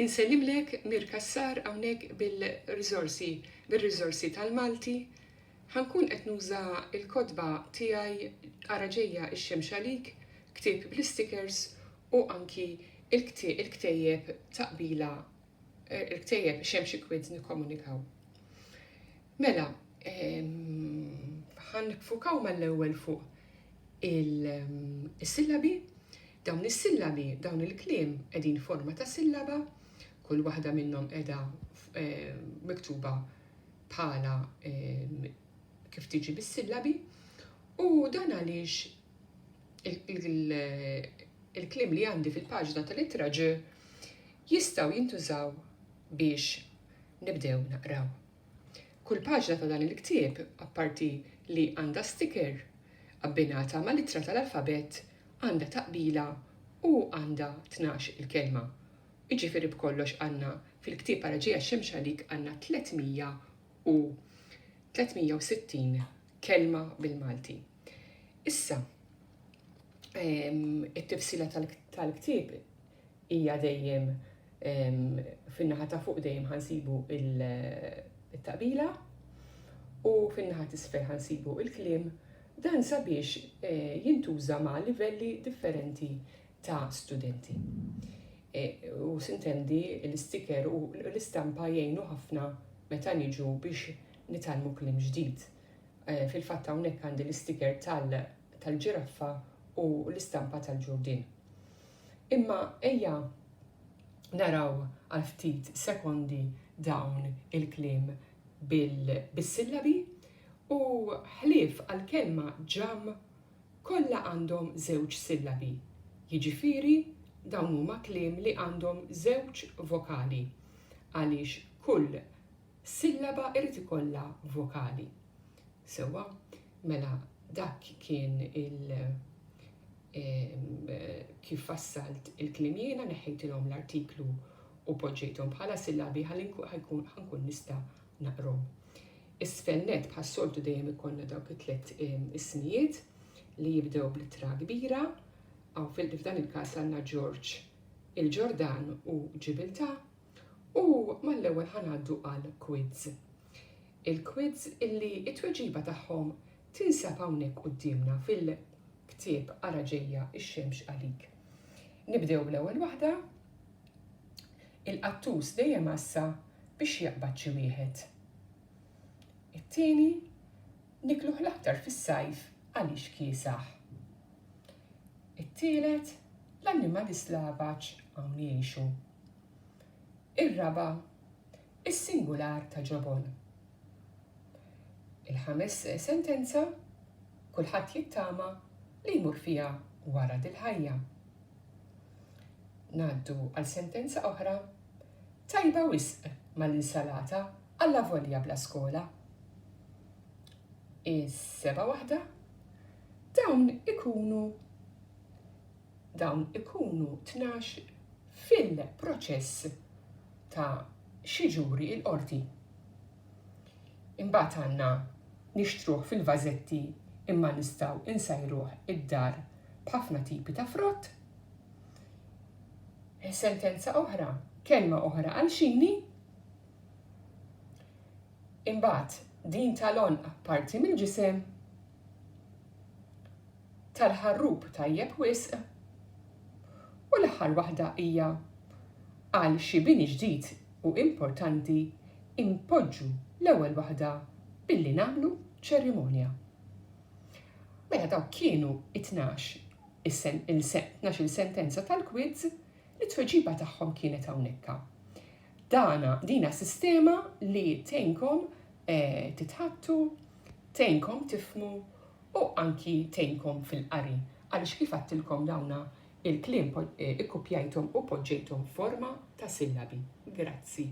Insellimlek Mir Kassar hawnhekk bil-riżorsi tal-Malti. Ħankun qed nuża l-kodba tiegħi ara ġejja x-xemx għalik, ktieb bl-stickers u anki il-ktejjeb taqbila, il-ktejjeb xemx quids nikkomunikaw. Mela, ħanfukaw mal-ewwel fuq il-sillabi. Dawn is-sillabi, dawn il-kliem qegħdin forma ta' sillaba, kull waħda minnhom qiegħda miktuba bħala kif tiġi bis-sillabi, u dan għaliex il-kliem li għandi fil-paġna tal-ittra ġ jistgħu jintużaw biex nibdew naqraw. Kull paġna ta' dan il-ktieb, apparti li għandha sticker abbinata ma' littra tal-alfabet, għandha taqbila u għandha 12 il-kelma. Jiġifieri b'kollox għandna fil-ktieb ara ġejja x-xemx għalik għandna 360 kelma bil-Malti. Issa, it-tifsila tal-ktieb hija dejjem fin-naħa ta' fuq dejjem ħansibu il-taqbila u fin-naħa t'isfel ħansibu il-kliem, dan sabiex jintuża ma' livelli differenti ta' studenti. U sintendi l-sticker u l-istampa jgħinu ħafna meta niġu biex nitalmu kliem ġdid. Fil-fatt hawnhekk għandi l-sticker tal-ġiraffa u l-istampa tal-ġurdin. Imma ejja naraw għal ftit sekondi dawn il-kliem bis-sillabi u ħlief għal-kelma ġam kollha għandhom żewġ sillabi. Jiġifieri dawn huma kliem li għandhom żewġ vokali għaliex kull sillaba irid ikollha vokali. Sewwa, mela dak kien kif fassalt il-kliem jiena neħħejtilhom l-artiklu u poġġejthom bħala sillabi ħankun nista' naqrom. Isfel net bħas-soltu dejjem ikollna dawk it-tliet ismijiet li jibdew bl-ittra kbira, aw f'dan il-każ għandna George, il-Ġordan u Ġibilta, u mal-ewwel ħanaddu għal quiz. Il-quiz illi t-tweġiba tagħhom tinsab hawnhekk qudiemna fil-ktieb ara ġejja x-xemx għalik. Nibdew bl-ewwel waħda. Il-qattus dejjem għassa biex jaqbad xi wieħed. It-tieni nikluh l-aktar fis-sajf għaliex kiesaħ. It-tielet l-annimali slavaġ hawn jgħixu. Ir-raba' is-singular ta' ġobon. Il-ħames sentenza kulħadd jittama li jmur fiha wara dil-ħajja. Ngħaddu għal sentenza oħra, tajba wisq mal-insalata alla volja bla skola. Is-seba' waħda, dawn ikunu 12 fil-proċess ta' xi ġuri l-qorti. Imbagħad għandna nixtruh fil-vażetti imma nistgħu insajruh id-dar b'ħafna tipi ta' frott. Sentenza oħra, kelma oħra għal xini. Imbagħad din tal-on apparti mill-ġisem, tal-ħarrub tajjeb wisq, u l-aħħar waħda hija għal xi bini ġdid u importanti impoġġu l-ewwel waħda billi nagħmlu ċerimonja. Mela dawk kienu 12 il-sentenza tal-quiz li t-tweġiba tagħhom kienet hawnhekk. Dina sistema li tgħinkom titħattu, tgħinkom tifhmu u anki tgħinkom fil-qari għaliex kif għattilkom dawna il-kliem ikkupjajthom u poġġejthom forma ta' sillabi. Grazzi.